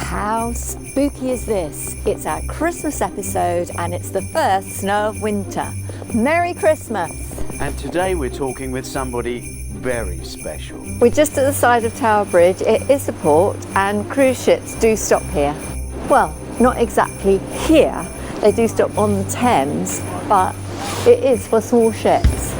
How spooky is this? It's our Christmas episode and it's the first snow of winter. Merry Christmas! And today we're talking with somebody very special. We're just at the side of Tower Bridge. It is a port and cruise ships do stop here. Well, not exactly here. They do stop on the Thames, but it is for small ships.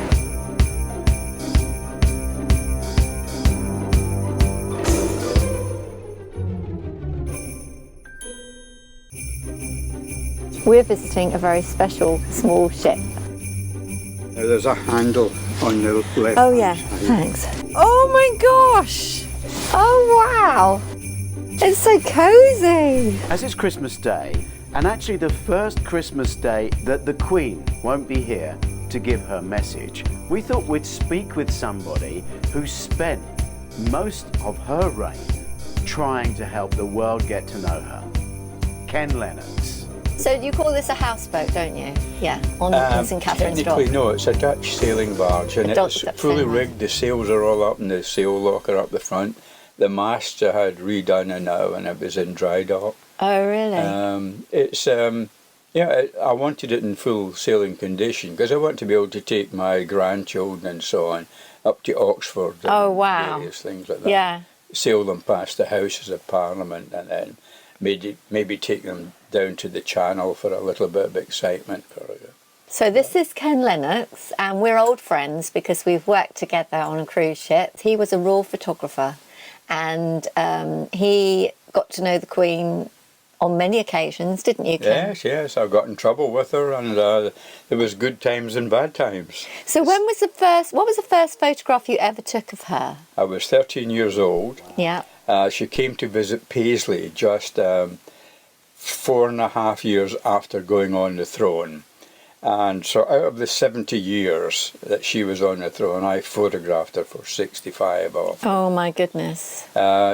We're visiting a very special small ship. There's a handle on the left. Oh yeah, thanks. Oh my gosh! Oh wow! It's so cozy! As it's Christmas Day, and actually the first Christmas Day that the Queen won't be here to give her message, we thought we'd speak with somebody who spent most of her reign trying to help the world get to know her. Ken Lennox. So you call this a houseboat, don't you? Yeah, on St Catherine's Dock. Technically, no, it's a Dutch sailing barge, and it's fully rigged. The sails are all up in the sail locker up the front. The masts I had redone and now, and it was in dry dock. Oh, really? I wanted it in full sailing condition because I want to be able to take my grandchildren and so on up to Oxford. Oh, wow. Various things like that. Yeah. Sail them past the Houses of Parliament and then maybe take them down to the Channel for a little bit of excitement. So this is Ken Lennox, and we're old friends because we've worked together on a cruise ship. He was a raw photographer, and he got to know the Queen on many occasions, didn't you, Ken? Yes, I got in trouble with her, and there was good times and bad times. So what was the first photograph you ever took of her? I was 13 years old. Yeah. She came to visit Paisley just 4.5 years after going on the throne. And so out of the 70 years that she was on the throne, I photographed her for 65 of them. Oh my goodness.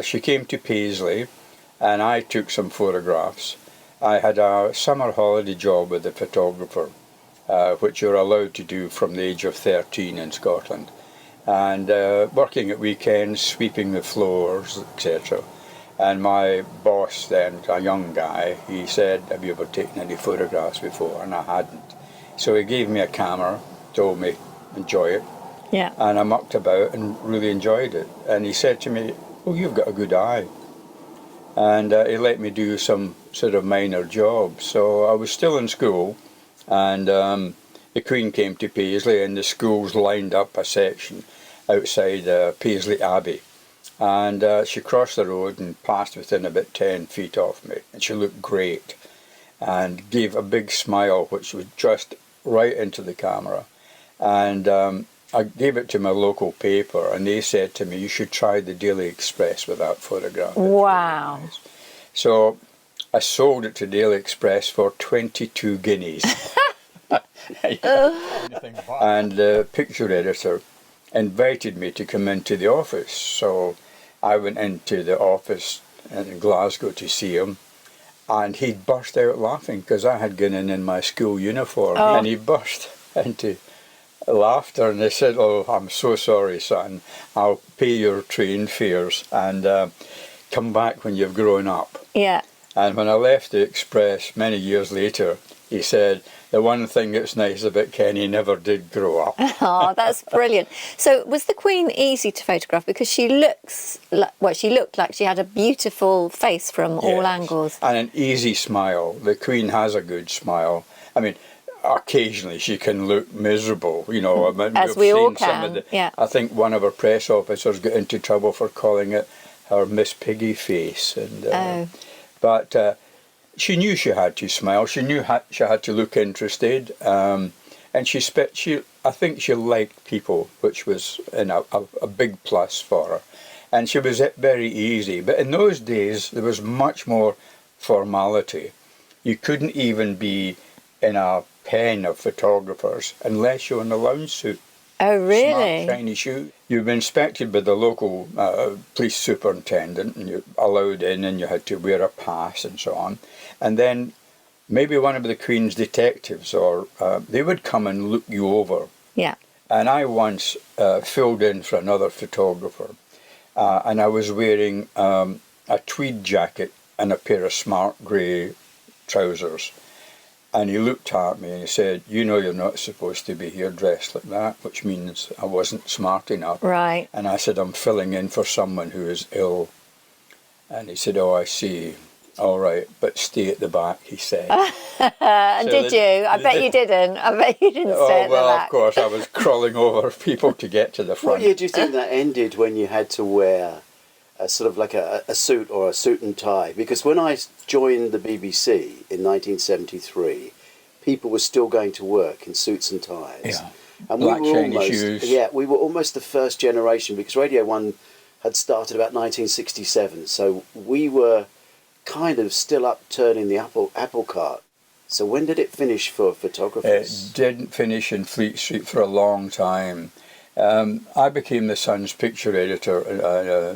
She came to Paisley and I took some photographs. I had a summer holiday job with a photographer, which you're allowed to do from the age of 13 in Scotland. And working at weekends, sweeping the floors, etc. And my boss then, a young guy, he said, "Have you ever taken any photographs before?" And I hadn't. So he gave me a camera, told me, enjoy it. Yeah. And I mucked about and really enjoyed it. And he said to me, "Oh, you've got a good eye." And he let me do some sort of minor jobs. So I was still in school, and the Queen came to Paisley, and the schools lined up a section outside Paisley Abbey. And she crossed the road and passed within about 10 feet of me. And she looked great and gave a big smile, which was just right into the camera. And I gave it to my local paper, and they said to me, "You should try the Daily Express with that photograph." Wow. Nice. So I sold it to Daily Express for 22 guineas. And the picture editor invited me to come into the office. So I went into the office in Glasgow to see him, and he burst out laughing because I had gone in my school uniform. Oh. And he burst into laughter, and he said, "Oh, I'm so sorry, son. I'll pay your train fares and come back when you've grown up." Yeah. And when I left the Express many years later, he said, "The one thing that's nice about Kenny, never did grow up." Oh, that's brilliant. So was the Queen easy to photograph? Because she looked like she had a beautiful face from all Yes. angles. And an easy smile. The Queen has a good smile. I mean, occasionally she can look miserable, you know. I mean, As we've we all seen some can, of the, yeah. I think one of her press officers got into trouble for calling it her Miss Piggy face. And, But she knew she had to smile. She knew she had to look interested. And I think she liked people, which was a big plus for her. And she was very easy. But in those days, there was much more formality. You couldn't even be in a pen of photographers unless you're in a lounge suit. Oh, really? Smart, shiny shoes. You've been inspected by the local police superintendent, and you're allowed in, and you had to wear a pass and so on. And then maybe one of the Queen's detectives, or they would come and look you over. Yeah. And I once filled in for another photographer, and I was wearing a tweed jacket and a pair of smart grey trousers. And he looked at me and he said, "You know you're not supposed to be here dressed like that," which means I wasn't smart enough. Right. And I said, "I'm filling in for someone who is ill." And he said, "Oh, I see. All right, but stay at the back," he said. And did you? I bet you didn't. I bet you didn't stay at the well, back. of course, I was crawling over people to get to the What front. year do you think that ended when you had to wear a sort of like a suit or a suit and tie? Because when I joined the BBC in 1973, people were still going to work in suits and ties. Yeah. And Black we were shiny almost, shoes. yeah, we were almost the first generation because Radio 1 had started about 1967. So we were kind of still up turning the apple cart. So when did it finish for photographers? It didn't finish in Fleet Street for a long time. I became the Sun's picture editor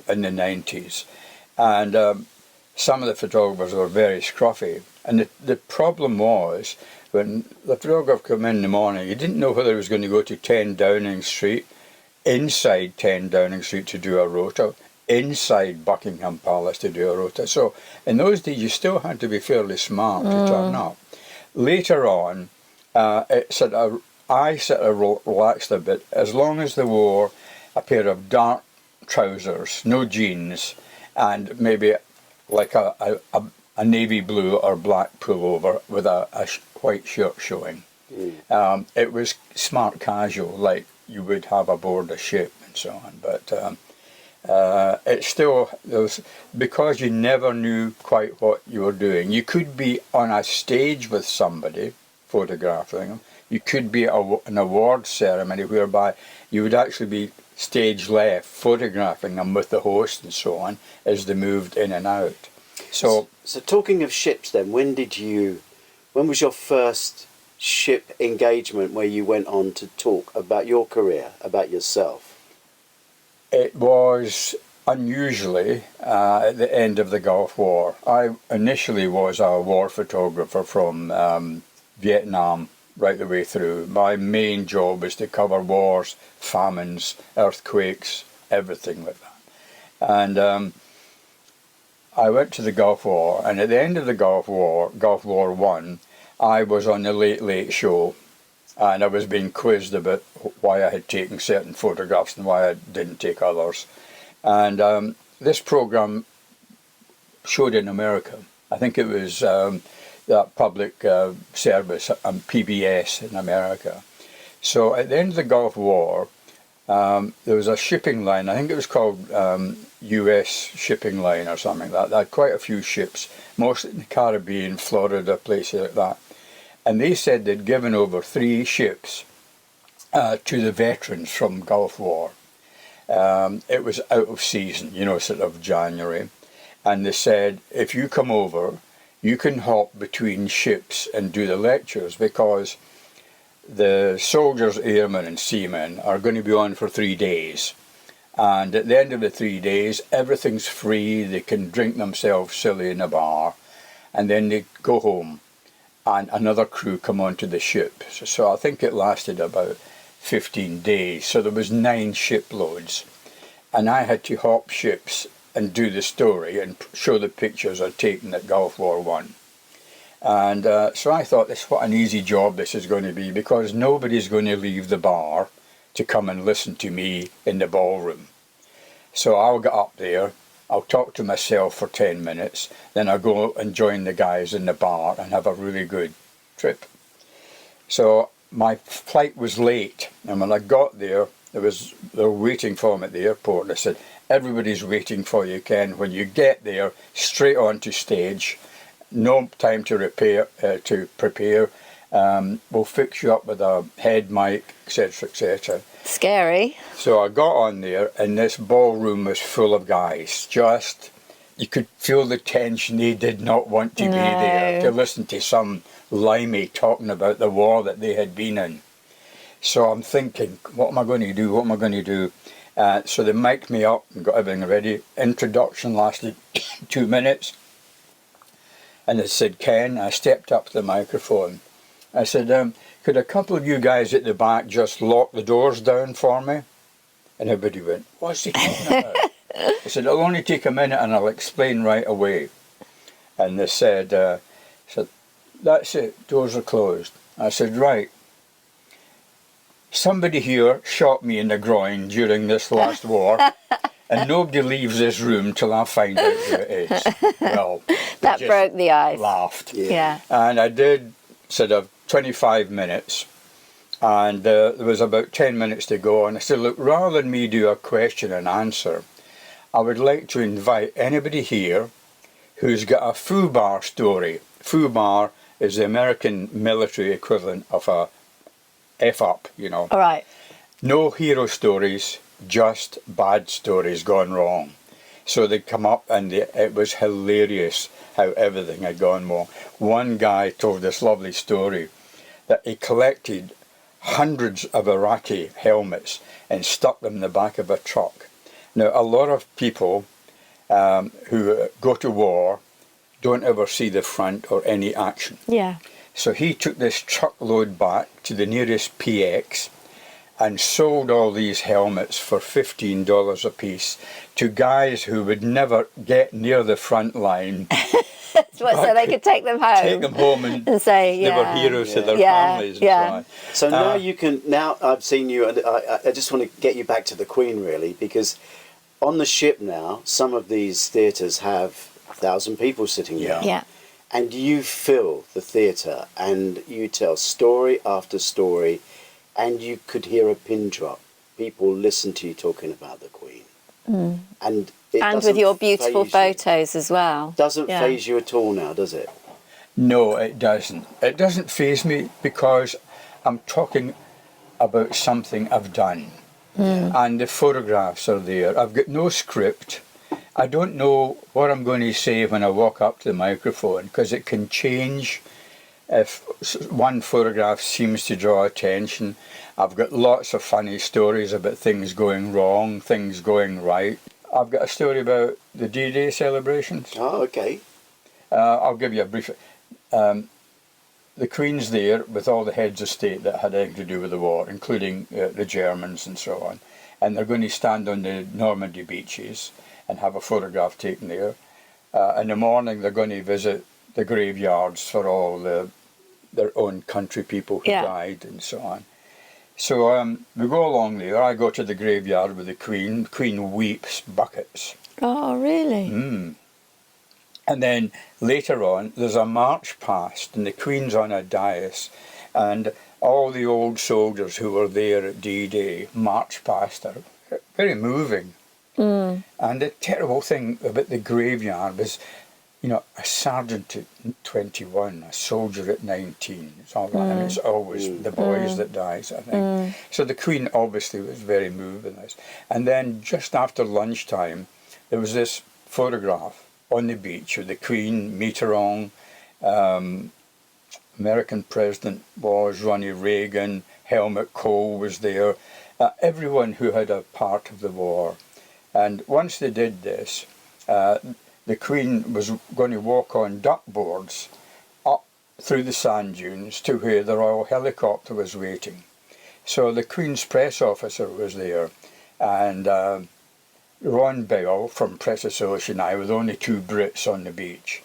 in the 90s, and some of the photographers were very scruffy. And the problem was, when the photographer came in the morning, he didn't know whether he was going to go to 10 Downing Street, inside 10 Downing Street to do a rota, inside Buckingham Palace to do a rota. So in those days you still had to be fairly smart to turn up. Later on, I sort of relaxed a bit. As long as they wore a pair of dark trousers, no jeans, and maybe like a navy blue or black pullover with a white shirt showing. It was smart casual, like you would have aboard a ship and so on. But it still, because you never knew quite what you were doing. You could be on a stage with somebody photographing them. You could be at an award ceremony whereby you would actually be stage left photographing them with the host and so on as they moved in and out. So talking of ships then, when was your first ship engagement where you went on to talk about your career, about yourself? it was unusually at the end of the Gulf War. I initially was a war photographer from Vietnam right the way through. My main job was to cover wars, famines, earthquakes, everything like that. And I went to the Gulf War, and at the end of the Gulf War One, I was on the Late Late Show, and I was being quizzed about why I had taken certain photographs and why I didn't take others. And this program showed in America. I think it was that public service, PBS in America. So at the end of the Gulf War, there was a shipping line, I think it was called US Shipping Line or something like that. They had quite a few ships, mostly in the Caribbean, Florida, places like that. And they said they'd given over 3 ships to the veterans from Gulf War. It was out of season, you know, sort of January. And they said, if you come over, you can hop between ships and do the lectures, because the soldiers, airmen and seamen are going to be on for 3 days. And at the end of the 3 days, everything's free. They can drink themselves silly in a bar. And then they go home. And another crew come onto the ship. So I think it lasted about 15 days. So there was 9 shiploads. And I had to hop ships and do the story and show the pictures I'd taken at Gulf War One. And so I thought, what an easy job this is going to be, because nobody's going to leave the bar to come and listen to me in the ballroom. So I'll get up there, I'll talk to myself for 10 minutes, then I'll go and join the guys in the bar and have a really good trip. So my flight was late, and when I got there, they were waiting for me at the airport. And I said, everybody's waiting for you, Ken. When you get there, straight onto stage, no time to prepare. We'll fix you up with a head mic, etc., etc. Scary. So I got on there, and this ballroom was full of guys. You could feel the tension. They did not want to be there to listen to some limey talking about the war that they had been in. So I'm thinking, what am I going to do? What am I going to do? So they mic'd me up and got everything ready. Introduction lasted 2 minutes. And they said, Ken, I stepped up to the microphone. I said, could a couple of you guys at the back just lock the doors down for me? And everybody went, what's he talking about? I said, it'll only take a minute and I'll explain right away. and they said, that's it, doors are closed. I said, right. Somebody here shot me in the groin during this last war, and nobody leaves this room till I find out who it is. Well, That just broke the ice. laughed. Yeah. And I did sort of 25 minutes, and there was about 10 minutes to go, and I said, look, rather than me do a question and answer, I would like to invite anybody here who's got a FUBAR story. FUBAR is the American military equivalent of a F-up, you know. All right. No hero stories, just bad stories gone wrong. So they come up, and it was hilarious how everything had gone wrong. One guy told this lovely story that he collected hundreds of Iraqi helmets and stuck them in the back of a truck. Now, a lot of people who go to war don't ever see the front or any action. Yeah. So he took this truckload back to the nearest PX and sold all these helmets for $15 a piece to guys who would never get near the front line. So they could take them home. Take them home and say, they were yeah. heroes to their Yeah, families and yeah. so on. So now you can. Now I've seen you, and I just want to get you back to the Queen, really, because on the ship now, some of these theatres have 1,000 people sitting Yeah. down. Yeah. And you fill the theatre, and you tell story after story, and you could hear a pin drop. People listen to you talking about the Queen, and it And with doesn't your beautiful faze you. photos as well. Doesn't Yeah. phase you at all now, does it? No, it doesn't. It doesn't faze me because I'm talking about something I've done. And the photographs are there. I've got no script. I don't know what I'm going to say when I walk up to the microphone, because it can change if one photograph seems to draw attention. I've got lots of funny stories about things going wrong, things going right. I've got a story about the D-Day celebrations. Oh, okay. I'll give you a brief. The Queen's there with all the heads of state that had anything to do with the war, including the Germans and so on. And they're going to stand on the Normandy beaches and have a photograph taken there. In the morning, they're going to visit the graveyards for all their own country people who Yeah. died and so on. So we go along there. I go to the graveyard with the Queen. The Queen weeps buckets. Oh, really? And then later on, there's a march past, and the Queen's on a dais, and all the old soldiers who were there at D-Day march past her. Very moving. And the terrible thing about the graveyard was, you know, a sergeant at 21, a soldier at 19. It's all that, and it's always the boys that dies, I think. So the Queen obviously was very moved by this. And then just after lunchtime, there was this photograph on the beach with the Queen, Mitterrand, American President was Ronnie Reagan, Helmut Kohl was there, everyone who had a part of the war. And once they did this, the Queen was going to walk on duck boards up through the sand dunes to where the Royal Helicopter was waiting. So the Queen's press officer was there, and Ron Bell from Press Association and I, with only two Brits on the beach.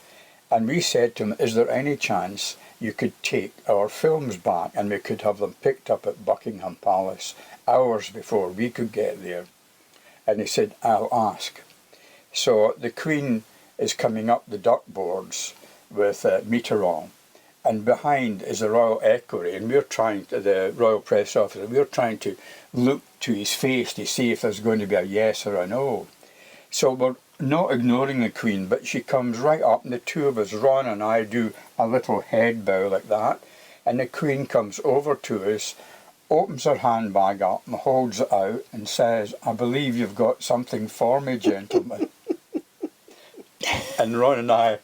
And we said to him, is there any chance you could take our films back and we could have them picked up at Buckingham Palace hours before we could get there? And he said, I'll ask. So the Queen is coming up the duck boards with Mitterrand, and behind is the Royal Equerry, and we're trying to, the Royal Press Officer, we're trying to look to his face to see if there's going to be a yes or a no. So we're not ignoring the Queen, but she comes right up, and the two of us, Ron and I, do a little head bow like that, and the Queen comes over to us, opens her handbag up and holds it out and says, I believe you've got something for me, gentlemen. And Ron and I,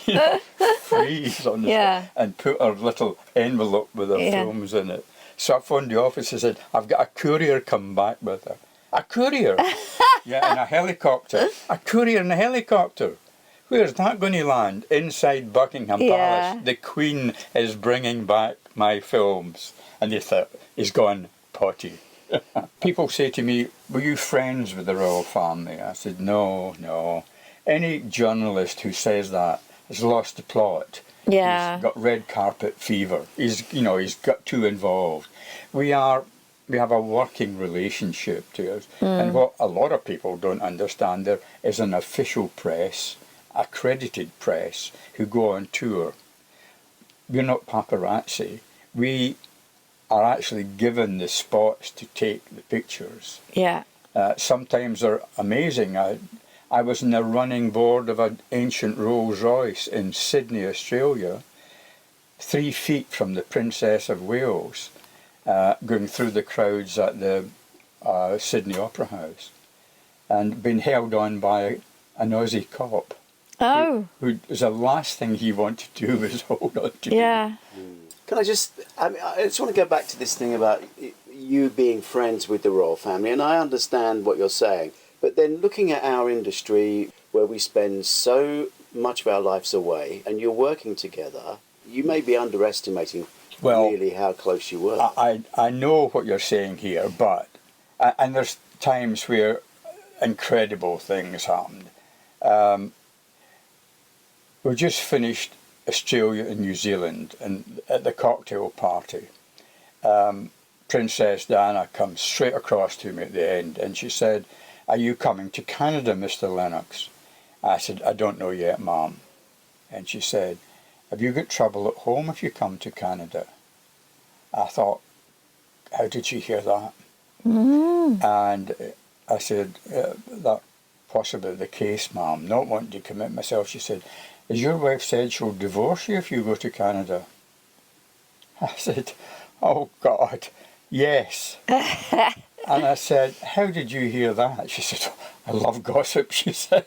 you know, freeze on the spot and put our little envelope with our films in it. So I phoned the office and said, I've got a courier come back with her. A courier? Yeah, in a helicopter. A courier in a helicopter. Where's that going to land? Inside Buckingham Palace. The Queen is bringing back my films. And they thought, he's gone potty. People say to me, were you friends with the royal family? I said, no. any journalist who says that has lost the plot. Yeah. He's got red carpet fever. He's got too involved. We have a working relationship to us. And what a lot of people don't understand, there is an official press, accredited press, who go on tour. We're not paparazzi. We are actually given the spots to take the pictures. Yeah. Sometimes they're amazing. I was in the running board of an ancient Rolls Royce in Sydney, Australia, 3 feet from the Princess of Wales, going through the crowds at the Sydney Opera House, and being held on by an Aussie cop. Oh. Who was the last thing he wanted to do was hold on to me. Yeah. Can I just want to go back to this thing about you being friends with the royal family, and I understand what you're saying, but then looking at our industry where we spend so much of our lives away and you're working together, you may be underestimating really how close you were. I know what you're saying here, but, and there's times where incredible things happened. We just finished Australia and New Zealand, and at the cocktail party, Princess Diana comes straight across to me at the end, and she said, "Are you coming to Canada, Mr. Lennox?" I said, "I don't know yet, Mum." And she said, "Have you got trouble at home if you come to Canada?" I thought, how did she hear that? And I said, "That possibly the case, Mum, not wanting to commit myself." She said, "Has your wife said she'll divorce you if you go to Canada?" I said, "Oh God, yes." And I said, "How did you hear that?" She said, "I love gossip," she said.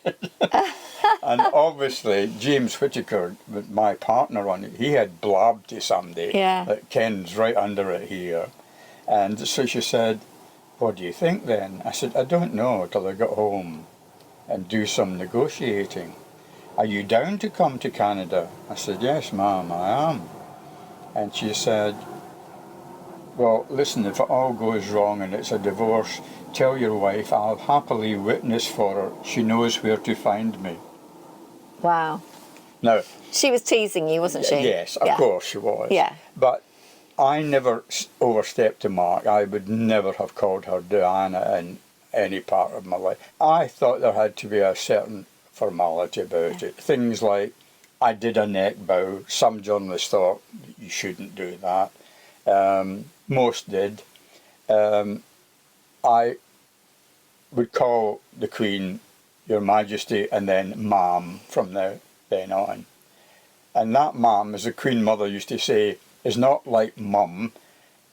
And obviously James Whittaker, my partner on it, he had blabbed to somebody. Yeah. That Ken's right under it here. And so she said, "What do you think then?" I said, "I don't know till I get home and do some negotiating." "Are you down to come to Canada?" I said, "Yes, Mum, I am." And she said, "Well, listen, if it all goes wrong and it's a divorce, tell your wife I'll happily witness for her. She knows where to find me." Wow. Now, She was teasing you, wasn't she? yes, of Yeah. course she was. Yeah. But I never overstepped the mark. I would never have called her Diana in any part of my life. I thought there had to be a certain formality about it. Things like, I did a neck bow. Some journalists thought you shouldn't do that. Most did. I would call the Queen Your Majesty and then Ma'am from then on. And that Ma'am, as the Queen Mother used to say, is not like Mum,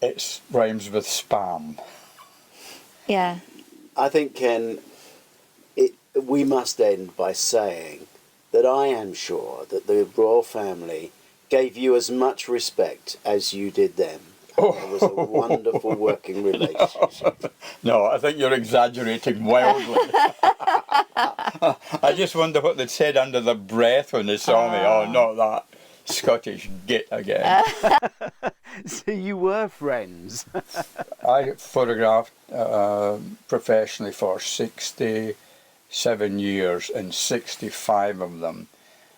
it rhymes with spam. Yeah. I think, Ken, we must end by saying that I am sure that the royal family gave you as much respect as you did them. It was a wonderful working relationship. No, I think you're exaggerating wildly. I just wonder what they'd said under their breath when they saw me. Oh, not that Scottish git again. So you were friends. I photographed professionally for 67 years, and 65 of them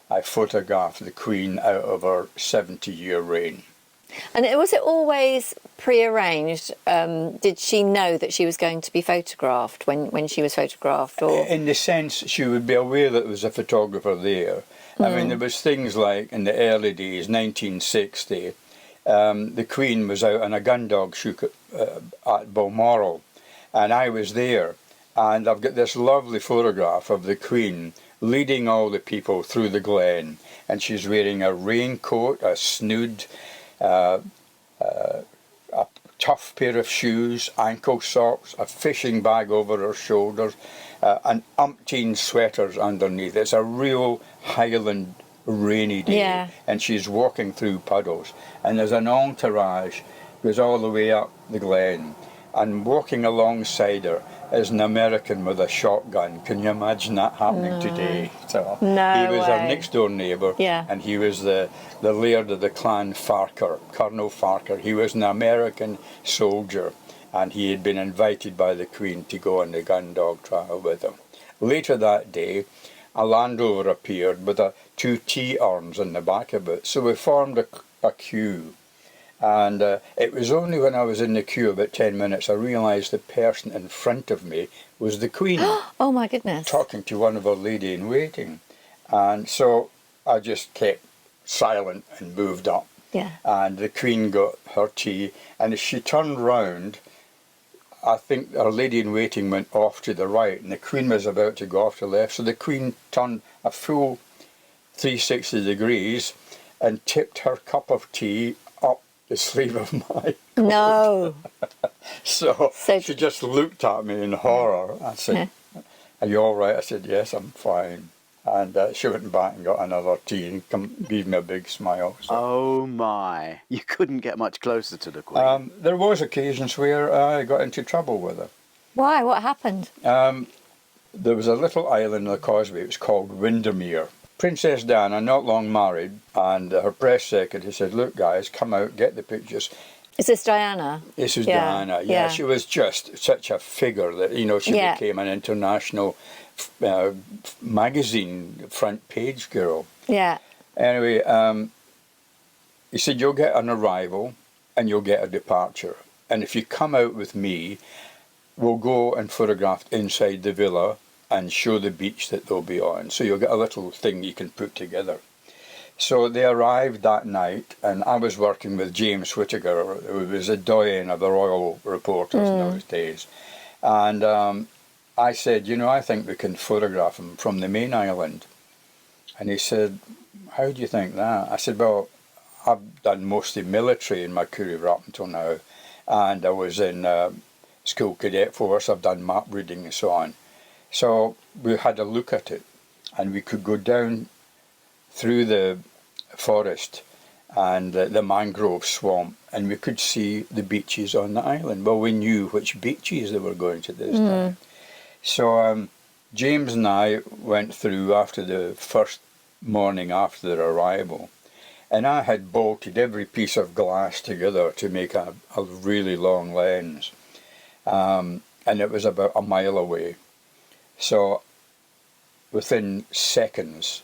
I photographed the Queen out of her 70-year reign. And was it always pre-arranged? Did she know that she was going to be photographed when she was photographed? Or In the sense, she would be aware that there was a photographer there. I mean, there was things like, in the early days, 1960, the Queen was out on a gun dog shoot at Balmoral, and I was there. And I've got this lovely photograph of the Queen leading all the people through the glen, and she's wearing a raincoat, a snood, a tough pair of shoes, ankle socks, a fishing bag over her shoulders, and umpteen sweaters underneath. It's a real Highland rainy day, Yeah. and she's walking through puddles, and there's an entourage goes all the way up the glen, and walking alongside her is an American with a shotgun. Can you imagine that happening today? So No he was our way. next door neighbour, Yeah. and he was the laird of the clan Farquhar, Colonel Farquhar. He was an American soldier, and he had been invited by the Queen to go on the gun dog trial with him. Later that day, a Land Rover appeared with two tea urns in the back of it. So we formed a queue. And it was only when I was in the queue about 10 minutes I realised the person in front of me was the Queen. Oh my goodness. Talking to one of her lady in waiting. And so I just kept silent and moved up. Yeah. And the Queen got her tea. And as she turned round, I think our lady in waiting went off to the right and the Queen was about to go off to the left. So the Queen turned a full 360 degrees and tipped her cup of tea up the sleeve of my coat. No. So So- she just looked at me in horror. I said, "Are you all right?" I said, "Yes, I'm fine." And she went back and got another tea and gave me a big smile. So. Oh my! You couldn't get much closer to the Queen. There was occasions where I got into trouble with her. Why? What happened? There was a little island on the causeway. It was called Windermere. Princess Diana, not long married, and her press secretary said, "Look, guys, come out, get the pictures." Is this Diana? This is Yeah, Diana. Yeah, yeah. she was just such a figure that she Yeah. became an international magazine front page girl. Yeah. Anyway, he said, "You'll get an arrival and you'll get a departure. And if you come out with me, we'll go and photograph inside the villa and show the beach that they'll be on. So you'll get a little thing you can put together." So they arrived that night, and I was working with James Whittaker, who was a doyen of the Royal Reporters in those days. And I said, "I think we can photograph him from the main island." And he said, "How do you think that?" I said, "Well, I've done mostly military in my career up until now, and I was in school cadet force. I've done map reading and so on." So we had a look at it, and we could go down through the forest and the mangrove swamp, and we could see the beaches on the island. Well, we knew which beaches they were going to this time. So James and I went through after the first morning after their arrival, and I had bolted every piece of glass together to make a really long lens, and it was about a mile away. So within seconds,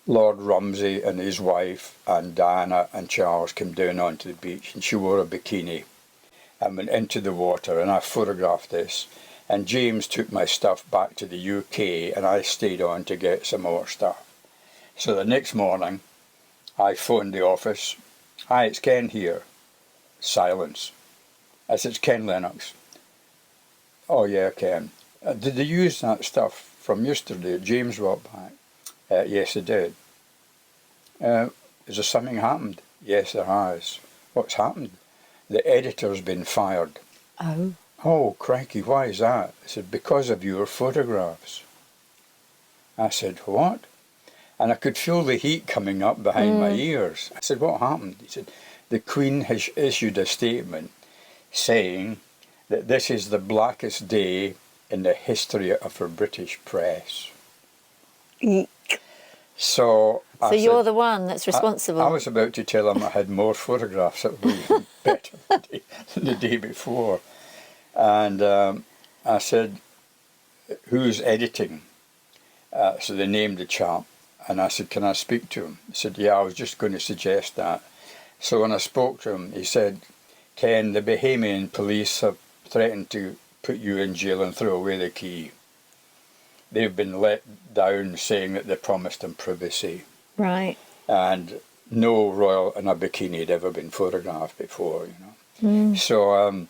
Lord Rumsey and his wife and Diana and Charles came down onto the beach, and she wore a bikini and went into the water, and I photographed this. And James took my stuff back to the UK, and I stayed on to get some more stuff. So the next morning, I phoned the office. "Hi, it's Ken here." Silence. I said, "It's Ken Lennox." "Oh yeah, Ken. Did they use that stuff from yesterday?" James walked back. "Yes, they did." "Has there something happened?" "Yes, there has." "What's happened?" "The editor's been fired." Oh. "Oh, crikey, why is that?" I said, "Because of your photographs." I said, "What?" And I could feel the heat coming up behind my ears. I said, "What happened?" He said, "The Queen has issued a statement saying that this is the blackest day in the history of her British press." Eek. So So you're the one that's responsible. I was about to tell him I had more photographs that were even better than the day before. And I said, "Who's editing?" So they named the chap. And I said, "Can I speak to him?" He said, "Yeah, I was just going to suggest that." So when I spoke to him, he said, "Ken, the Bahamian police have threatened to put you in jail and throw away the key. They've been let down saying that they promised him privacy. Right. And no royal in a bikini had ever been photographed before, So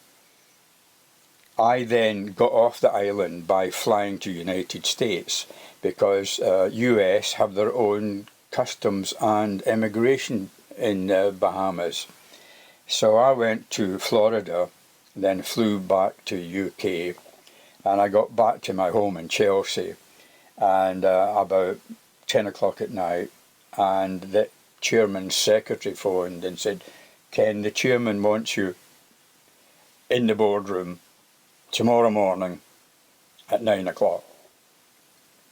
I then got off the island by flying to United States, because US have their own customs and immigration in Bahamas. So I went to Florida, then flew back to UK, and I got back to my home in Chelsea, and about 10 o'clock at night, and the chairman's secretary phoned and said, "Ken, the chairman wants you in the boardroom tomorrow morning at 9 o'clock.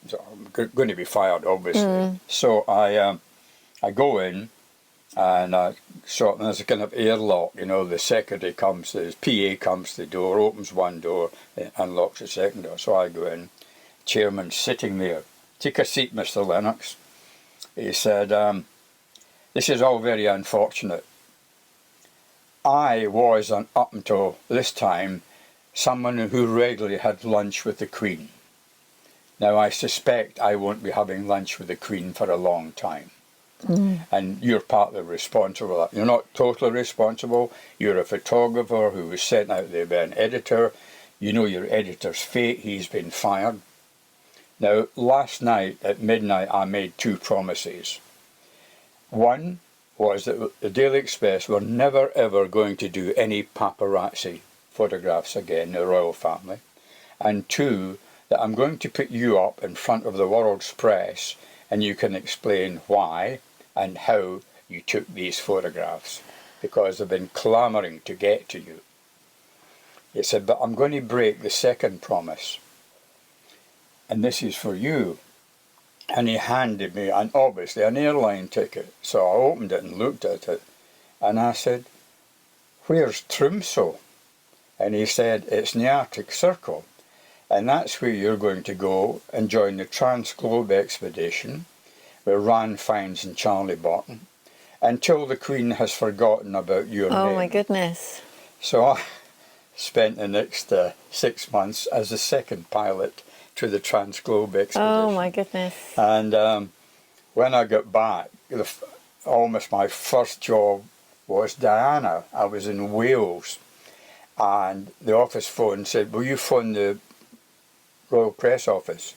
So I'm going to be fired, obviously. So I go in, and there's a kind of airlock, the secretary comes, his PA comes to the door, opens one door, unlocks the second door. So I go in, chairman's sitting there, "Take a seat, Mr. Lennox." He said, "This is all very unfortunate. I was, up until this time, someone who regularly had lunch with the Queen. Now I suspect I won't be having lunch with the Queen for a long time. And you're partly responsible for that. You're not totally responsible. You're a photographer who was sent out there by an editor. You know your editor's fate. He's been fired. Now, last night at midnight, I made 2 promises. One was that the Daily Express were never ever going to do any paparazzi photographs again, the royal family. And 2, that I'm going to put you up in front of the world's press and you can explain why and how you took these photographs, because they've been clamouring to get to you. He said, but I'm going to break the second promise, and this is for you. And he handed me, obviously, an airline ticket. So I opened it and looked at it, and I said, "Where's Tromsø?" And he said, "It's in the Arctic Circle, and that's where you're going to go and join the Trans-Globe expedition with Ran Fiennes and Charlie Burton, until the Queen has forgotten about your name." Oh my goodness. So I spent the next 6 months as the second pilot to the Trans-Globe expedition. Oh my goodness. And when I got back, almost my first job was Diana. I was in Wales, and the office phone said, "Will you phone the Royal Press Office?"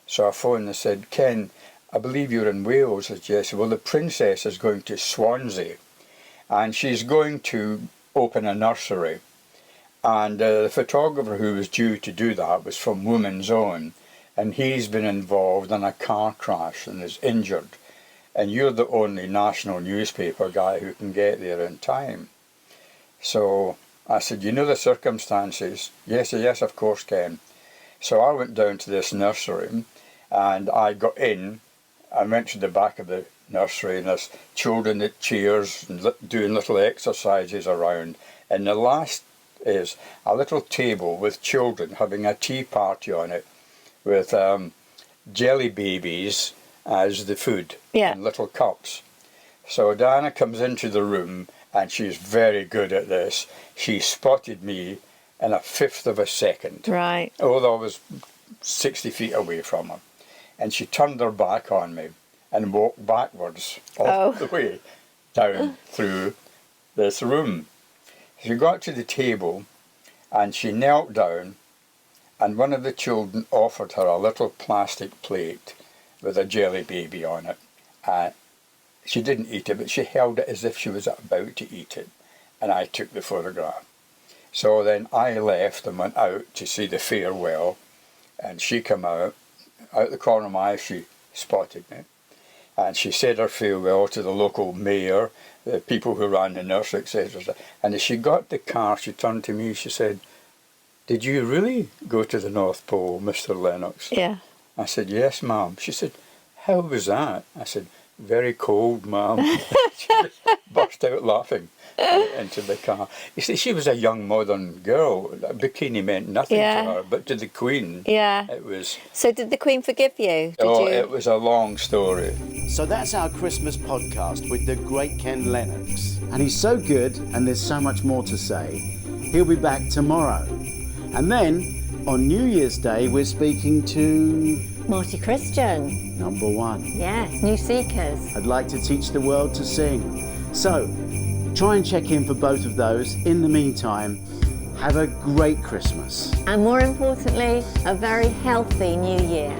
So I phoned and said, "Ken, I believe you're in Wales." I said, "Yes." "Well, the Princess is going to Swansea, and she's going to open a nursery. And the photographer who was due to do that was from Woman's Own, and he's been involved in a car crash and is injured. And you're the only national newspaper guy who can get there in time." So I said, "You know the circumstances?" "Yes, yes, of course, Ken." So I went down to this nursery, and I got in. I went to the back of the nursery, and there's children at chairs and doing little exercises around. And the last is a little table with children having a tea party on it, with jelly babies as the food, Yeah. in little cups. So Diana comes into the room, and she's very good at this. She spotted me in a fifth of a second, Right. although I was 60 feet away from her. And she turned her back on me and walked backwards all the way down through this room. She got to the table and she knelt down, and one of the children offered her a little plastic plate with a jelly baby on it. She didn't eat it, but she held it as if she was about to eat it, and I took the photograph. So then I left and went out to see the farewell, and she came out the corner of my eye. She spotted me, and she said her farewell to the local mayor, the people who ran the nursery, etc. And as she got the car, she turned to me, she said, "Did you really go to the North Pole, Mr. Lennox?" Yeah. I said, "Yes, ma'am." She said, "How was that?" I said, "Very cold, ma'am." She just burst out laughing into the car. You see, she was a young modern girl. A bikini meant nothing to her, but to the Queen, it was... So did the Queen forgive you? It was a long story. So that's our Christmas podcast with the great Ken Lennox. And he's so good, and there's so much more to say. He'll be back tomorrow. And then, on New Year's Day, we're speaking to... Marty Christian. Number 1. Yes, New Seekers. I'd like to teach the world to sing. So, try and check in for both of those. In the meantime, have a great Christmas. And more importantly, a very healthy New Year.